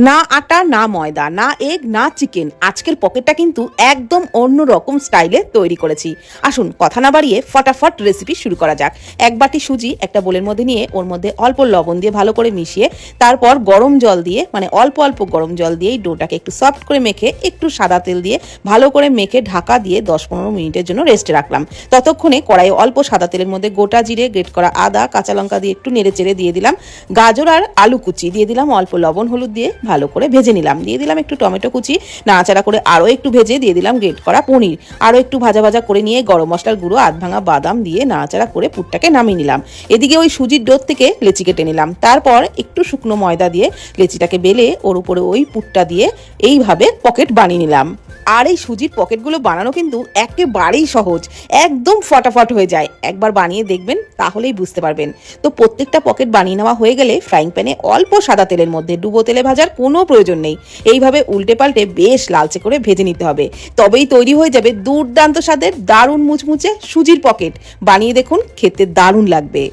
না আটা, না ময়দা, না এগ, না চিকেন। আজকের পকেটটা কিন্তু একদম অন্য রকম স্টাইলে তৈরি করেছি। আসুন কথা না বাড়িয়ে ফটাফট রেসিপি শুরু করা যাক। এক বাটি সুজি একটা বোলের মধ্যে নিয়ে ওর মধ্যে অল্প লবণ দিয়ে ভালো করে মিশিয়ে তারপর গরম জল দিয়ে মানে অল্প অল্প গরম জল দিয়ে এই ডোটাকে একটু সফট করে মেখে একটু সাদা তেল দিয়ে ভালো করে মেখে ঢাকা দিয়ে 10-15 মিনিটের জন্য রেস্টে রাখলাম। ততক্ষণে কড়াইয়ে অল্প সাদা তেলের মধ্যে গোটা জিরে, গ্রেট করা আদা, কাঁচা লঙ্কা দিয়ে একটু নেড়ে চেড়ে দিয়ে দিলাম গাজর আর আলু কুচি, দিয়ে দিলাম অল্প লবণ হলুদ দিয়ে ভালো করে ভেজে নিলাম। দিয়ে দিলাম একটু টমেটো কুচি, নাড়াচাড়া করে আরও একটু ভেজে দিয়ে দিলাম গ্রেট করা পনির। আরও একটু ভাজা ভাজা করে নিয়ে গরম মশলার গুঁড়ো, আধ ভাঙা বাদাম দিয়ে নাড়াচাড়া করে পুরটাকে নামিয়ে নিলাম। এদিকে ওই সুজির ডোর থেকে লেচি কেটে নিলাম। তারপর একটু শুকনো ময়দা দিয়ে লেচিটাকে বেলে ওর উপরে ওই পুরটা দিয়ে এইভাবে পকেট বানিয়ে নিলাম। আর এই সুজির পকেটগুলো বানানো কিন্তু একেবারেই সহজ, একদম ফটাফট হয়ে যায়। একবার বানিয়ে দেখবেন তাহলেই বুঝতে পারবেন। তো প্রত্যেকটা পকেট বানিয়ে নেওয়া হয়ে গেলে ফ্রাইং প্যানে অল্প সাদা তেলের মধ্যে ডুবো তেলে ভাজার কোনো প্রয়োজন নেই, এইভাবে উল্টে পাল্টে বেশ লালচে করে ভেজে নিতে হবে। তবেই তৈরি হয়ে যাবে দুর্দান্ত স্বাদের দারুণ মুচমুচে সুজির পকেট। বানিয়ে দেখুন, খেতে দারুণ লাগবে।